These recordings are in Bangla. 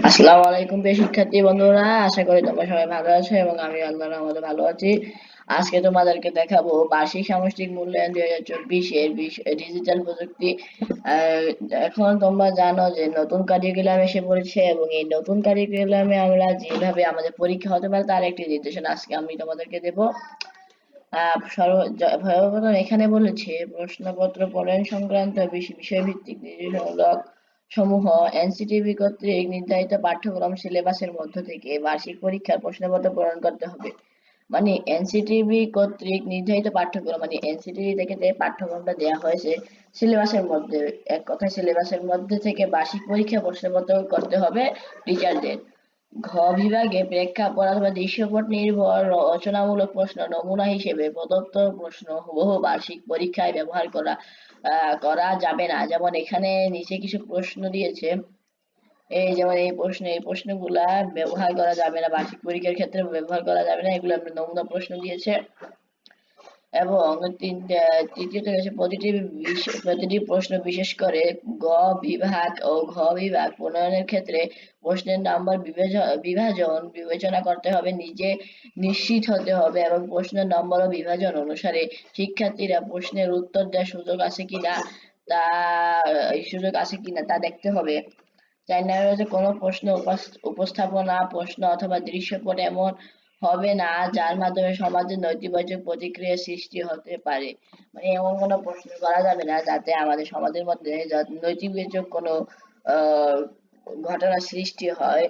আসসালামু আলাইকুম প্রিয় শিক্ষার্থী বন্ধুরা, আশা করি তোমরা সবাই ভালো আছো এবং আমি আল্লাহর রহমতে ভালো আছি। আজকে তোমাদেরকে দেখাবো বার্ষিক সামষ্টিক মূল্যায়ন 2024 এর ডিজিটাল প্রযুক্তি। আহ, এখন তোমরা জানো যে নতুন কারিকুলাম এসে পড়েছে এবং এই নতুন কারিকুলামে আমরা যেভাবে আমাদের পরীক্ষা হতে পারে তার একটি নির্দেশনা আজকে আমি তোমাদেরকে দেবো। সর্বপ্রথম এখানে বলেছে প্রশ্নপত্র প্রণয়ন সংক্রান্ত বিষয়ভিত্তিক নির্দেশনামূলক সমূহ এনসিটিবি কর্তৃক নির্ধারিত পাঠ্যক্রম সিলেবাসের মধ্য থেকে বার্ষিক পরীক্ষার প্রশ্নপত্র প্রণয়ন করতে হবে। মানে এনসিটিবি কর্তৃক নির্ধারিত পাঠ্যক্রম, মানে এনসিটিবি থেকে যে পাঠ্যক্রমটা দেওয়া হয়েছে সিলেবাসের মধ্যে, এক কথায় সিলেবাসের মধ্যে থেকে বার্ষিক পরীক্ষা প্রশ্নপত্র করতে হবে টিচারদের। ঘ বিভাগে প্রেক্ষাপট অথবা দৃশ্যপট নির্ভর রচনামূলক প্রশ্ন নমুনা হিসেবে প্রদত্ত প্রশ্ন হুবহু বার্ষিক পরীক্ষায় ব্যবহার করা যাবে না। যেমন এখানে নিচে কিছু প্রশ্ন দিয়েছে, এই যেমন এই প্রশ্নগুলা ব্যবহার করা যাবে না, বার্ষিক পরীক্ষার ক্ষেত্রে ব্যবহার করা যাবে না। এগুলো আমরা নমুনা প্রশ্ন দিয়েছে। এবং তৃতীয়ত হচ্ছে প্রতিটি প্রশ্ন বিশেষ করে গ বিভাগ ও ঘ বিভাগ প্রণয়নের ক্ষেত্রে প্রশ্নের নাম্বার বিবেচনা করতে হবে, নিজে নিশ্চিত হতে হবে এবং প্রশ্নের নম্বর ও বিভাজন অনুসারে শিক্ষার্থীরা প্রশ্নের উত্তর দেওয়ার সুযোগ আছে কিনা তা দেখতে হবে। 4 নম্বরে হচ্ছে কোনো প্রশ্ন উপস্থাপনা প্রশ্ন অথবা দৃশ্যপট এমন হবে না যার মাধ্যমে সমাজে নেতিবাচক প্রতিক্রিয়া সৃষ্টি হতে পারে। মানে এমন কোনো প্রশ্ন করা যাবে না যাতে আমাদের সমাজের মধ্যে নেতিবাচক কোনো আহ ঘটনা সৃষ্টি হয়।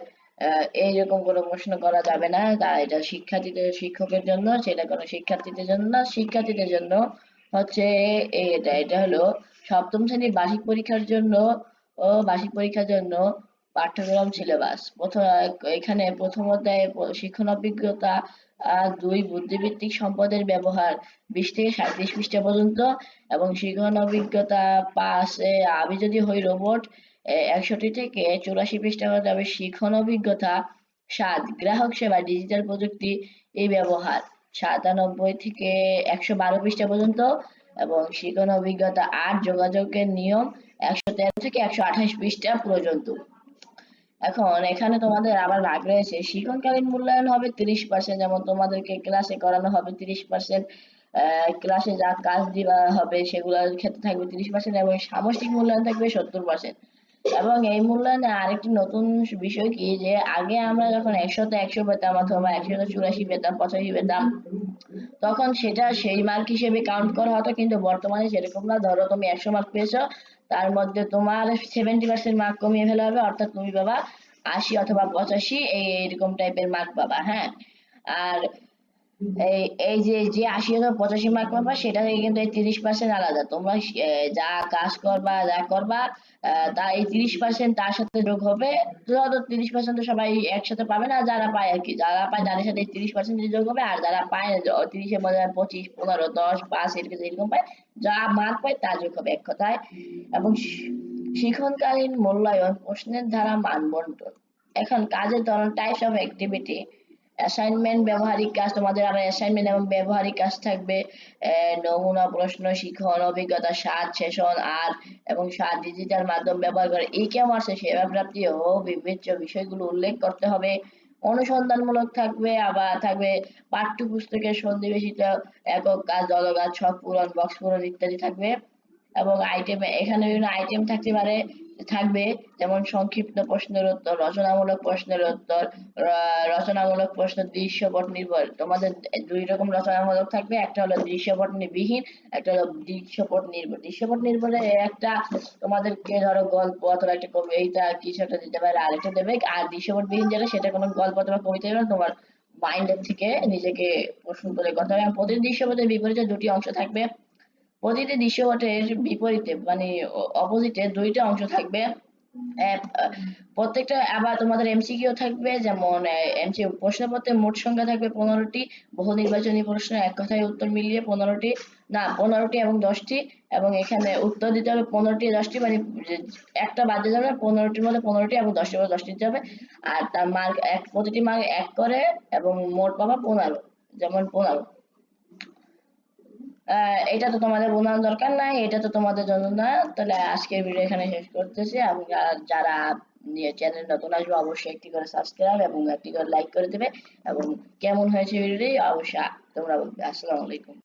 এইরকম কোনো প্রশ্ন করা যাবে না। এটা শিক্ষকের জন্য, সেটা কোনো শিক্ষার্থীদের জন্য না। শিক্ষার্থীদের জন্য হচ্ছে এটা হলো সপ্তম শ্রেণীর বার্ষিক পরীক্ষার জন্য পাঠ্যক্রম সিলেবাস। এখানে প্রথম অধ্যায়ে শিক্ষণ অভিজ্ঞতা 2 বুদ্ধিবৃত্তিক সম্পদের ব্যবহার 20 থেকে 37 পৃষ্ঠা পর্যন্ত এবং শিক্ষণ অভিজ্ঞতা 5 আমি যদি হই রোবট 61 থেকে 84 পৃষ্ঠা পর্যন্ত হবে। শিক্ষণ অভিজ্ঞতা 7 গ্রাহক সেবা ডিজিটাল প্রযুক্তি এই ব্যবহার 97 থেকে 112 পৃষ্ঠা পর্যন্ত এবং শিক্ষণ অভিজ্ঞতা 8 যোগাযোগের নিয়ম 113 থেকে 128 পৃষ্ঠা পর্যন্ত। এখন এখানে তোমাদের আবার ভাগ রয়েছে, শিক্ষণকালীন মূল্যায়ন হবে 30%, যেমন তোমাদেরকে ক্লাসে করানো হবে 30%, ক্লাসে যা কাজ দেওয়া হবে সেগুলোর ক্ষেত্রে থাকবে 30% এবং সামষ্টিক মূল্যায়ন থাকবে 70%। এবং এই মূল্যায়নে আরেকটি নতুন বিষয় কি, যে আগে আমরা যখন 100-তে 100 পেতাম অথবা 184 পেতাম, 85 পেতাম, তখন সেটা সেই মার্ক হিসেবে কাউন্ট করা হতো, কিন্তু বর্তমানে সেরকম না। ধরো তুমি 100 মার্ক পেয়েছো, তার মধ্যে তোমার 70% মার্ক কমিয়ে ফেলা হবে, অর্থাৎ তুমি পাবা 80 অথবা 85, এইরকম টাইপের মার্ক পাবা। হ্যাঁ, আর এই এই যে 80 অথবা 85 মার্ক পাবা সেটা থেকে কিন্তু এই 30% আলাদা। তোমরা যা কাজ করবা যা করবা তা এই 30% তার সাথে যোগ হবে। ধরো 30% তো সবাই একসাথে পাবে না, যারা পায় আর কি, যারা পায় তাদের সাথে 30% যোগ হবে, আর যারা পায় 30-এর মধ্যে 25, 15, 10, 5 এরকম পায়, যা মার্ক পায় তা যোগ হবে এক কথায়। এবং শিক্ষণকালীন মূল্যায়ন প্রশ্নের ধারা মানবন্টন। এখন কাজের ধরন, টাইপস অফ অ্যাক্টিভিটি, অ্যাসাইনমেন্ট ব্যবহারিক কাজ, তোমাদের আবার অ্যাসাইনমেন্ট এবং ব্যবহারিক কাজ থাকবে। নমুনা প্রশ্ন, শিক্ষণ অভিজ্ঞতা 7 সেশন 8 এবং 7 ডিজিটাল মাধ্যম ব্যবহার করে ই কমার্সে সেবা প্রাপ্তি ও বিবেচ্য বিষয়গুলো উল্লেখ করতে হবে। অনুসন্ধানমূলক থাকবে, আবার থাকবে পাঠ্যপুস্তকের সন্নিবেশিত একক কাজ, দল কাজ, ছক পূরণ, বক্স পূরণ ইত্যাদি থাকবে। এবং এখানে বিভিন্ন আইটেম থাকবে, যেমন সংক্ষিপ্ত প্রশ্নের উত্তর, রচনামূলক প্রশ্নের উত্তর, রচনামূলক প্রশ্ন দৃশ্যপট নির্ভর। তোমাদের 2 রকম রচনামূলক থাকবে, একটা হলো দৃশ্যপট বিহীন, একটা হলো দৃশ্যপট নির্ভর। দৃশ্যপট নির্ভরে একটা তোমাদেরকে ধরো গল্প অথবা একটা কবিতা কিছু একটা দিতে পারে, আরেকটা দেবে। আর দৃশ্যপট বিহীন যেটা, সেটা কোনো গল্প অথবা কবিতা দেবে না, তোমার মাইন্ডের থেকে নিজেকে প্রশ্ন করে করতে হবে। এবং প্রতিটি দৃশ্যপটের বিপরীতে 2টি অংশ থাকবে। প্রতিটি দৃশ্যপটের বিপরীতে, মানে অপোজিটে 2টা অংশ থাকবে। প্রত্যেকটা আবার তোমাদের এমসিকিউ থাকবে, যেমন এমসিকিউ প্রশ্নপত্রে মোট সংখ্যা থাকবে 15টি, বহু নির্বাচনী প্রশ্ন এক কথায় উত্তর মিলিয়ে 15টি এবং 10টি, এবং এখানে উত্তর দিতে হবে 15টি 10টি, মানে একটা বাদ দিয়ে যাবে, 15টির মধ্যে 15টি এবং 10টির মধ্যে 10টি দিতে হবে। আর তার মার্ক প্রতিটি মার্ক 1 করে এবং মোট পাবা 15, যেমন 15। এটা তো তোমাদের বোঝানোর দরকার নাই, এটা তো তোমাদের জন্য না। তাহলে আজকের ভিডিও এখানে শেষ করতেছি। এবং যারা চ্যানেল নতুন আসবে অবশ্যই একটি করে সাবস্ক্রাইব এবং একটি করে লাইক করে দেবে, এবং কেমন হয়েছে ভিডিওটি অবশ্যই তোমরা বলবে। আসসালামু আলাইকুম।